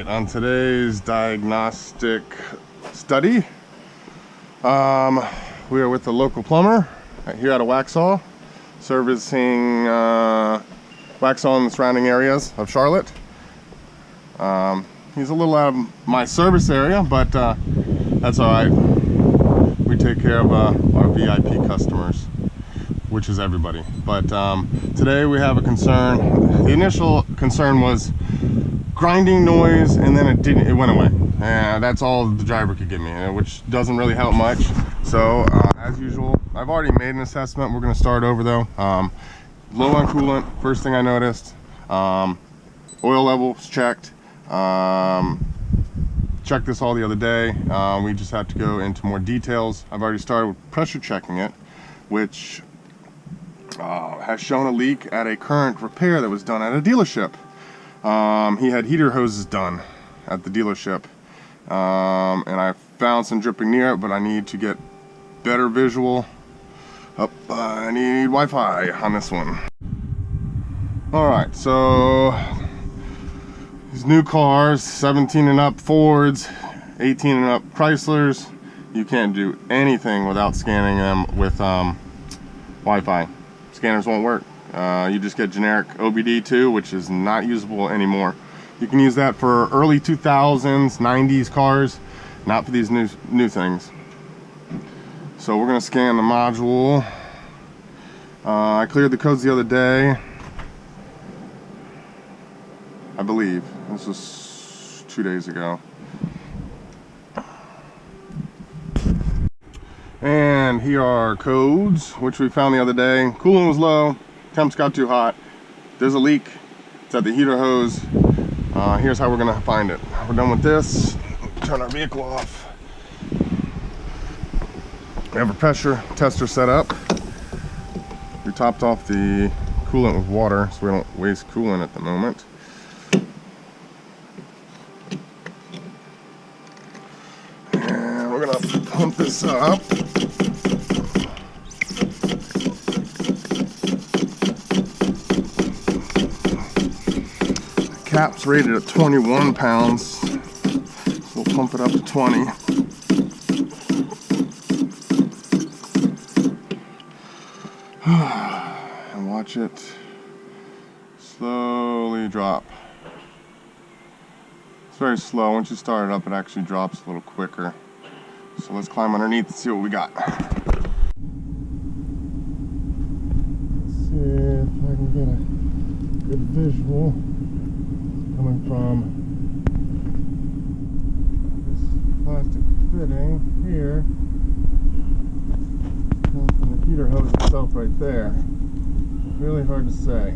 Alright, on today's diagnostic study, we are with the local plumber here out of Waxhaw, servicing Waxhaw and the surrounding areas of Charlotte. He's a little out of my service area, but that's alright. We take care of our VIP customers, which is everybody. But today we have a concern. The initial concern was grinding noise, and then it went away, and that's all the driver could give me, which doesn't really help much. So as usual, I've already made an assessment. We're going to start over though. Low on coolant, first thing I noticed. Oil levels checked. Checked this all the other day. We just have to go into more details. I've already started with pressure checking it, which has shown a leak at a current repair that was done at a dealership. He had heater hoses done at the dealership, and I found some dripping near it, but I need to get better visual. I need Wi-Fi on this one. Alright, so these new cars, 17 and up Fords, 18 and up Chryslers, you can't do anything without scanning them with Wi-Fi. Scanners won't work. You just get generic OBD2, which is not usable anymore. You can use that for early 2000s, 90s cars, not for these new things. So we're going to scan the module. I cleared the codes the other day, I believe. This was 2 days ago. And here are codes, which we found the other day. Coolant was low. Temps got too hot. There's a leak. It's at the heater hose. Here's how we're gonna find it. We're done with this. Turn our vehicle off. We have a pressure tester set up. We topped off the coolant with water so we don't waste coolant at the moment. And we're gonna pump this up. Cap's rated at 21 pounds, so we'll pump it up to 20. And watch it slowly drop. It's very slow. Once you start it up, it actually drops a little quicker. So let's climb underneath and see what we got. Let's see if I can get a good visual coming from this plastic fitting here, coming from the heater hose itself right there. Really hard to say.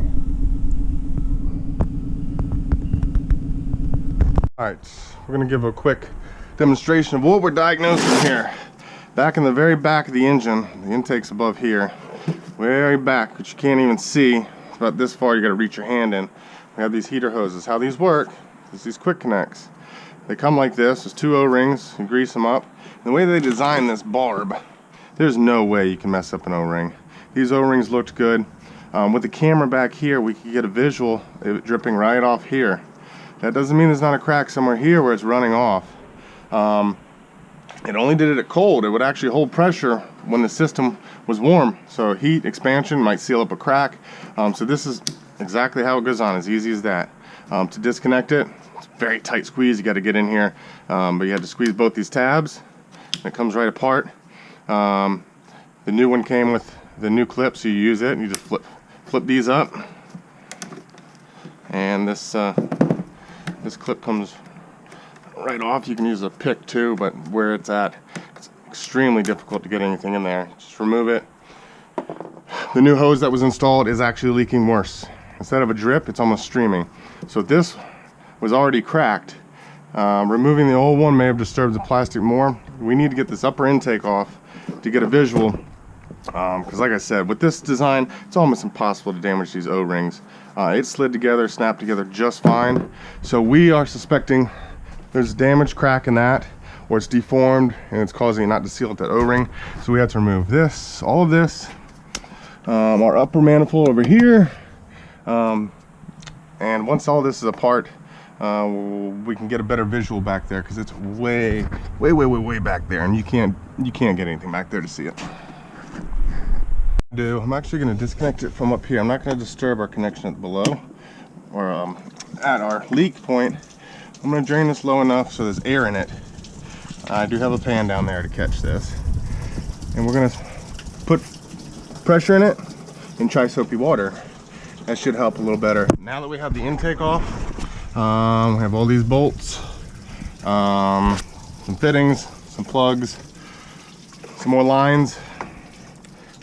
Alright, we're going to give a quick demonstration of what we're diagnosing here. Back in the very back of the engine, the intake's above here, very back, which you can't even see. It's about this far, you got to reach your hand in. We have these heater hoses. How these work is these quick connects. They come like this. There's two O-rings. You grease them up. And the way they design this barb, there's no way you can mess up an O-ring. These O-rings looked good. With the camera back here, we could get a visual of it dripping right off here. That doesn't mean there's not a crack somewhere here where it's running off. It only did it at cold. It would actually hold pressure when the system was warm. So heat expansion might seal up a crack. So this is exactly how it goes on, as easy as that. To disconnect it, it's a very tight squeeze. You got to get in here, but you had to squeeze both these tabs, and it comes right apart. The new one came with the new clip, so you use it and you just flip these up, and this clip comes right off. You can use a pick too, but where it's at, it's extremely difficult to get anything in there. Just remove it. The new hose that was installed is actually leaking worse. Instead of a drip, it's almost streaming. So this was already cracked. Removing the old one may have disturbed the plastic more. We need to get this upper intake off to get a visual, because like I said, with this design, it's almost impossible to damage these O-rings. It slid together, snapped together just fine. So we are suspecting there's a damaged crack in that, or it's deformed and it's causing it not to seal at that O-ring. So we have to remove this, all of this, our upper manifold over here, and once all this is apart, we can get a better visual back there, because it's way back there, and you can't get anything back there to see it. I'm actually going to disconnect it from up here. I'm not going to disturb our connection at below, or at our leak point. I'm going to drain this low enough so there's air in it. I do have a pan down there to catch this, and we're going to put pressure in it and try soapy water. That should help a little better. Now that we have the intake off, we have all these bolts, some fittings, some plugs, some more lines.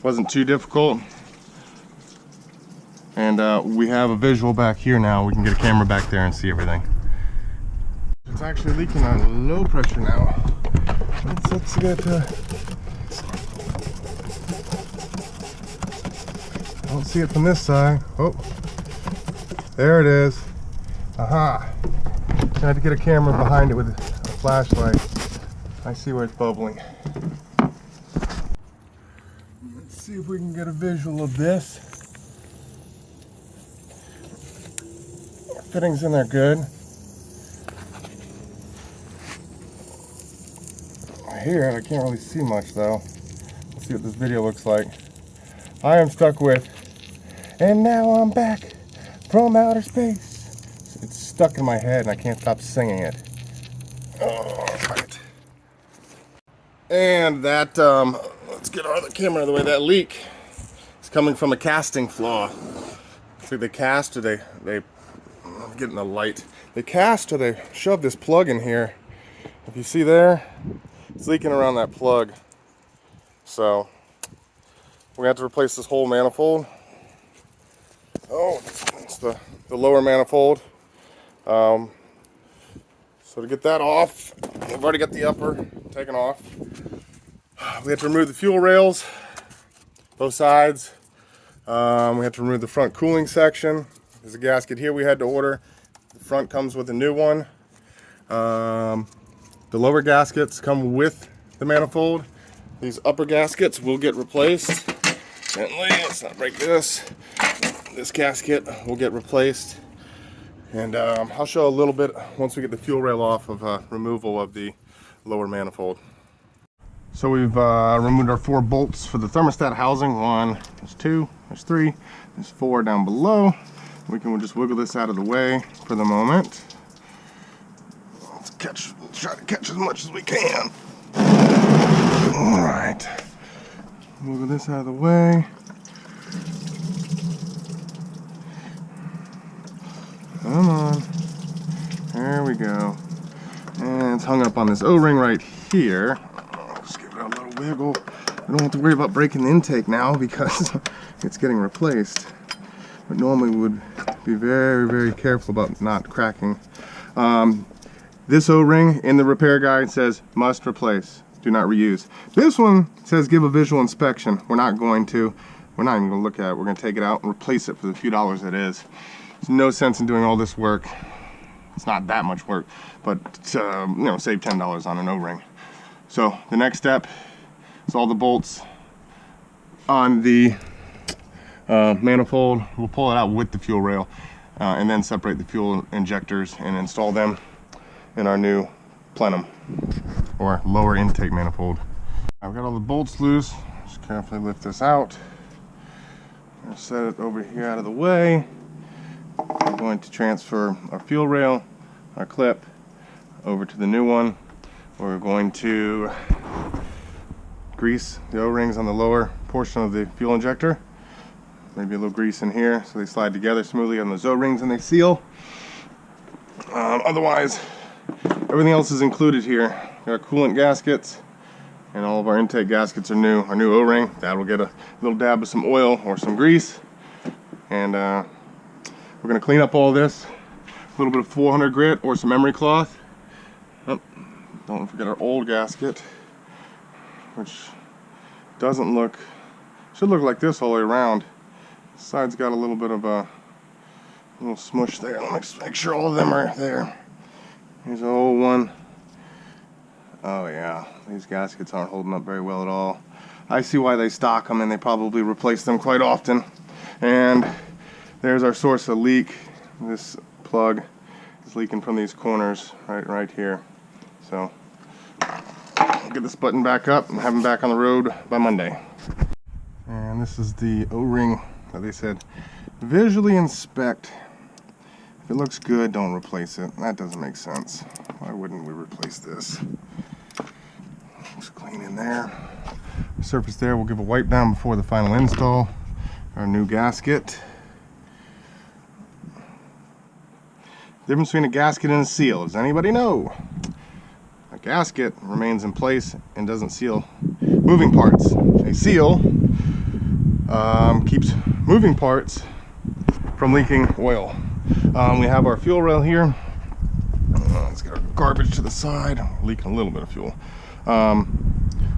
Wasn't too difficult, and we have a visual back here now. We can get a camera back there and see everything. It's actually leaking on low pressure now. Let's get I don't see it from this side. Oh, there it is. Aha! I had to get a camera behind it with a flashlight. I see where it's bubbling. See if we can get a visual of this. Fittings in there good. Here I can't really see much though. Let's see what this video looks like. I am stuck with "And now I'm back from outer space." It's stuck in my head and I can't stop singing it. Oh, right. And that let's get our other camera out of the way. That leak is coming from a casting flaw. See, they cast, or they I'm getting the light. They cast, or they shove this plug in here. If you see there, it's leaking around that plug. So we're gonna have to replace this whole manifold. Oh, it's the lower manifold. So to get that off, we've already got the upper taken off. We have to remove the fuel rails, both sides. We have to remove the front cooling section. There's a gasket here we had to order. The front comes with a new one. The lower gaskets come with the manifold. These upper gaskets will get replaced. Gently, let's not break this. This gasket will get replaced. And I'll show a little bit once we get the fuel rail off of removal of the lower manifold. So we've removed our 4 bolts for the thermostat housing. 1, there's 2, there's 3, there's 4 down below. We'll just wiggle this out of the way for the moment. Let's try to catch as much as we can. All right, wiggle this out of the way. Come on, there we go. And it's hung up on this O-ring right here. Just give it a little wiggle. I don't have to worry about breaking the intake now because it's getting replaced. But normally we would be very careful about not cracking. This O-ring in the repair guide says must replace, do not reuse. This one says give a visual inspection. We're not even going to look at it. We're going to take it out and replace it for the few dollars it is. There's no sense in doing all this work. It's not that much work, but you know, save $10 on an O-ring. So the next step is all the bolts on the manifold. We'll pull it out with the fuel rail and then separate the fuel injectors and install them in our new plenum or lower intake manifold. I've got all the bolts loose. Just carefully lift this out. I'm going to set it over here out of the way. I'm going to transfer our fuel rail, our clip, over to the new one. We're going to grease the O-rings on the lower portion of the fuel injector. Maybe a little grease in here so they slide together smoothly on those O-rings and they seal. Otherwise, everything else is included here. Our coolant gaskets and all of our intake gaskets are new. Our new O-ring, that will get a little dab of some oil or some grease. And we're going to clean up all this. A little bit of 400 grit or some emery cloth. Oh, don't forget our old gasket, which doesn't look, should look like this all the way around. This side's got a little bit of a little smush there. Let me just make sure all of them are there. Here's an old one. Oh yeah, these gaskets aren't holding up very well at all. I see why they stock them, and they probably replace them quite often. And there's our source of leak, this plug, It's leaking from these corners right here. So I'll get this button back up and have them back on the road by Monday. And this is the O-ring that they said visually inspect. If it looks good, don't replace it. That doesn't make sense. Why wouldn't we replace this? Looks clean in there. The surface there, we'll give a wipe down before the final install. Our new gasket. Difference between a gasket and a seal, does anybody know? A gasket remains in place and doesn't seal moving parts. A seal keeps moving parts from leaking oil. We have our fuel rail here. It's got our garbage to the side, leaking a little bit of fuel.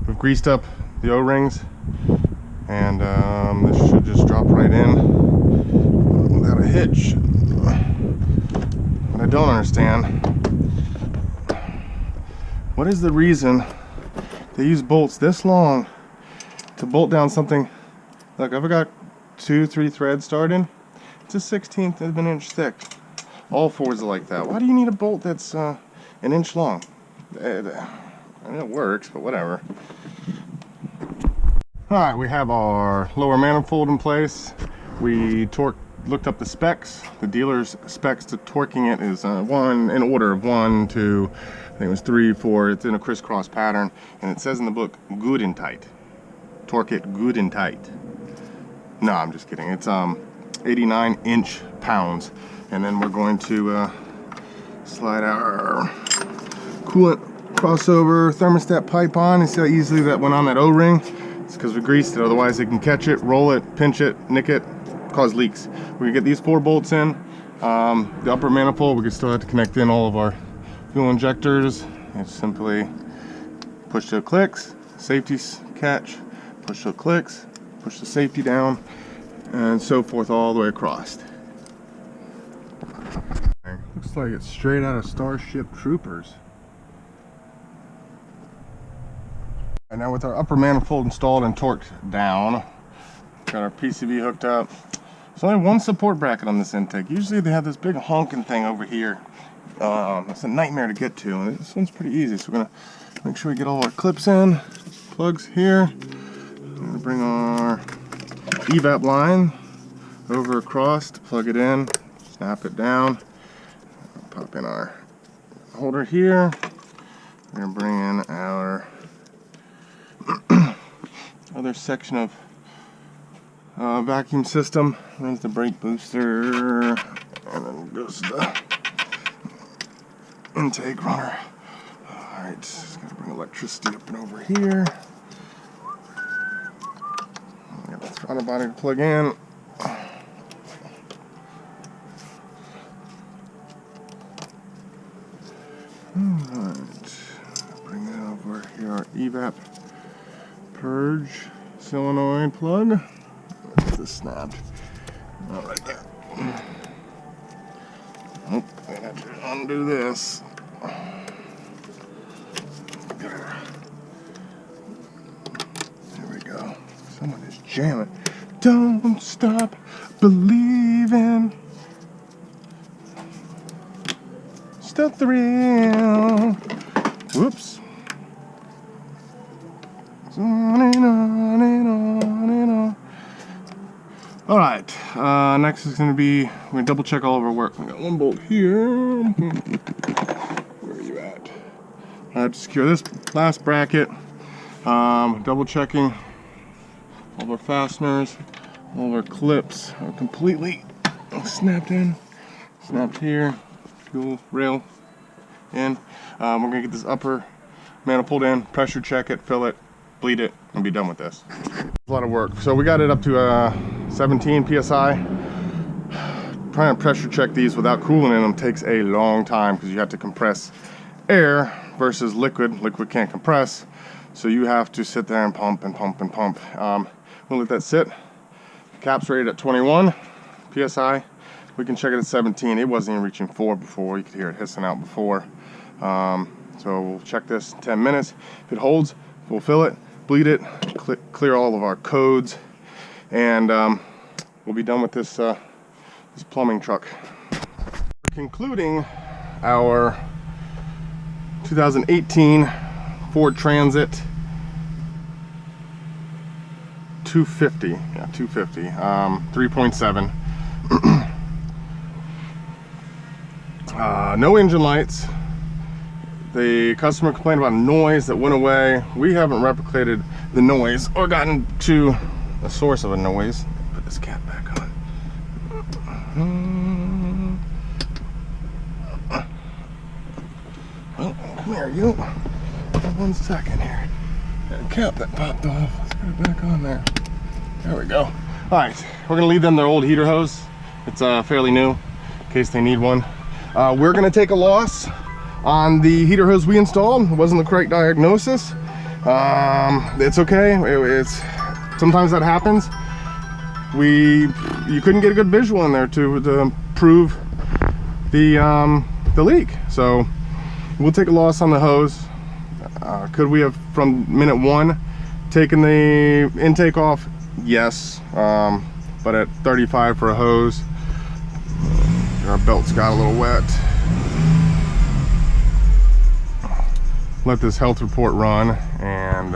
We've greased up the O-rings, and this should just drop right in without a hitch. What I don't understand, what is the reason they use bolts this long to bolt down something? Look, I've got 2-3 threads starting. It's a 1/16 of an inch thick. All fours are like that. Why do you need a bolt that's an inch long? I mean, it works, but whatever. Alright, we have our lower manifold in place. We looked up the specs. The dealer's specs to torquing it is one in order of 1, 2, I think it was 3, 4. It's in a crisscross pattern, and it says in the book, good and tight. Torque it good and tight. No, I'm just kidding. It's 89 inch pounds, and then we're going to slide our coolant crossover thermostat pipe on. You see how easily that went on that O-ring? It's because we greased it, otherwise it can catch it, roll it, pinch it, nick it, cause leaks. We can get these 4 bolts in. The upper manifold, we can still have to connect in all of our fuel injectors. It's simply push till it clicks, safety catch, push till it clicks, push the safety down, and so forth all the way across. Looks like it's straight out of Starship Troopers. And now with our upper manifold installed and torqued down, got our PCB hooked up. There's only one support bracket on this intake. Usually they have this big honking thing over here. It's a nightmare to get to, and this one's pretty easy. So we're gonna make sure we get all our clips in, plugs here. We're gonna bring our evap line over across to plug it in, snap it down, pop in our holder here. We're gonna bring in our other section of vacuum system. Runs the brake booster, and then goes the intake runner. Alright, just gotta bring electricity up and over here. Got the throttle body to plug in. Alright, bring that over here, our evap purge solenoid plug. That's the snapped. Alright there. Oh, I have to undo this. There we go. Someone is jamming. Don't stop believing. Still thrill. Whoops. On and on and on and on. Alright, next is going to be, we're going to double check all of our work. We got one bolt here. Where are you at? I have to secure this last bracket. Double checking all of our fasteners, all of our clips are completely snapped in. Snapped here, fuel rail in. We're going to get this upper manifold in, pressure check it, fill it, bleed it, and be done with this. A lot of work. So we got it up to 17 psi. Trying to pressure check these without coolant in them takes a long time because you have to compress air versus liquid. Liquid can't compress, so you have to sit there and pump and pump and pump. We'll let that sit. The cap's rated at 21 psi. We can check it at 17. It wasn't even reaching 4 before. You could hear it hissing out before. So we'll check this in 10 minutes. If it holds, we'll fill it, bleed it, clear all of our codes, and we'll be done with this this plumbing truck. Concluding our 2018 Ford Transit 250. Yeah, 250. 3.7. No engine lights. The customer complained about noise that went away. We haven't replicated the noise or gotten to the source of a noise. Put this cap back on. Well, come here, you. 1 second here. That cap that popped off. Let's get it back on there. There we go. All right, we're gonna leave them their old heater hose. It's fairly new, in case they need one. We're gonna take a loss on the heater hose we installed. It wasn't the correct diagnosis. It's okay. It's sometimes that happens. You couldn't get a good visual in there to prove the leak. So we'll take a loss on the hose. Could we have from minute 1 taken the intake off? Yes, but at 35 for a hose, our belt's got a little wet. Let this health report run, and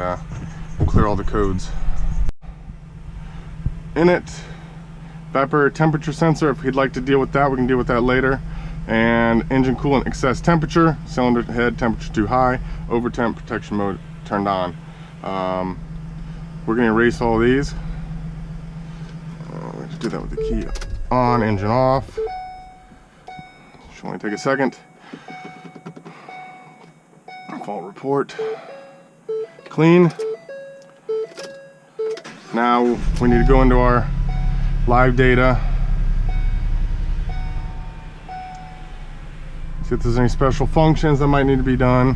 we'll clear all the codes. In it, evaporator temperature sensor. If you'd like to deal with that, we can deal with that later. And engine coolant excess temperature, cylinder head temperature too high, over temp protection mode turned on. We're going to erase all these. We'll do that with the key on, engine off. Should only take a second. Fault report. Clean. Now we need to go into our live data. See if there's any special functions that might need to be done.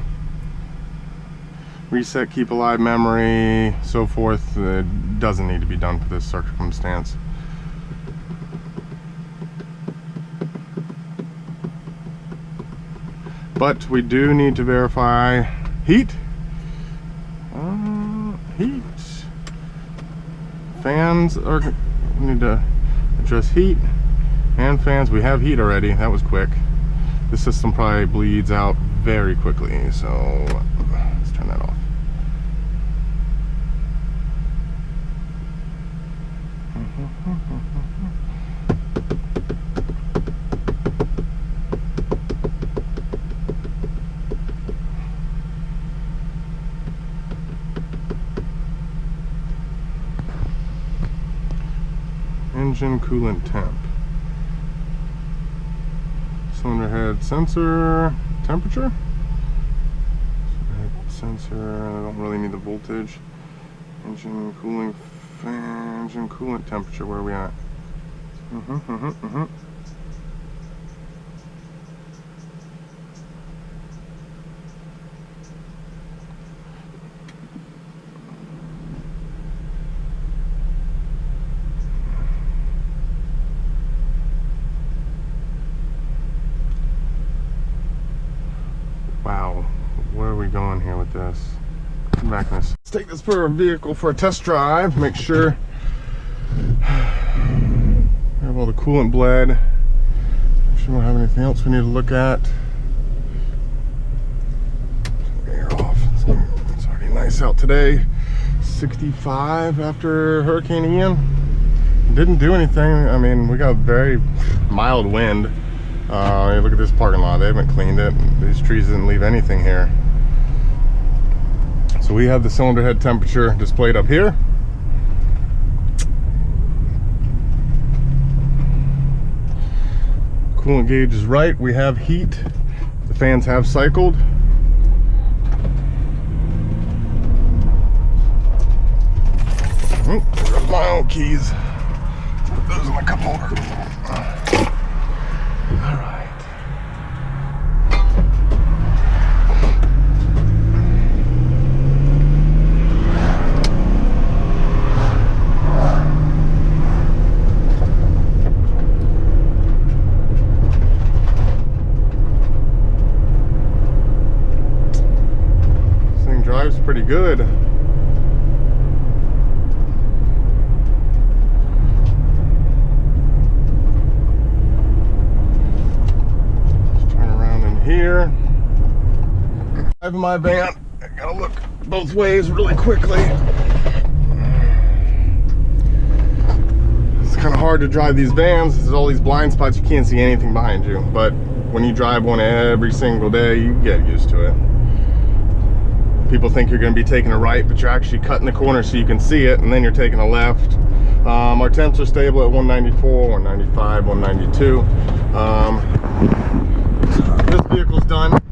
Reset, keep alive memory, so forth. It doesn't need to be done for this circumstance. But we do need to verify heat. Heat. Fans are, we need to address heat and fans. We have heat already, that was quick. The system probably bleeds out very quickly, so let's turn that off. Engine coolant temp. Cylinder head sensor temperature. Head sensor, I don't really need the voltage. Engine cooling fan, engine coolant temperature, where are we at? Wow, where are we going here with this? Come back in this. Let's take this for a vehicle for a test drive. Make sure we have all the coolant bled. Make sure we don't have anything else we need to look at. Air off. It's already nice out today. 65 after Hurricane Ian. Didn't do anything. I mean, we got very mild wind. Look at this parking lot. They haven't cleaned it. These trees didn't leave anything here. So we have the cylinder head temperature displayed up here. Coolant gauge is right. We have heat. The fans have cycled. Oh, there goes my own keys. Put those in the cup holder. All right. This thing drives pretty good. here. Driving my van, I gotta look both ways really quickly. It's kind of hard to drive these vans. There's all these blind spots, you can't see anything behind you. But when you drive one every single day, you get used to it. People think you're going to be taking a right, but you're actually cutting the corner so you can see it, and then you're taking a left. Our temps are stable at 194, 195, 192. This vehicle's done.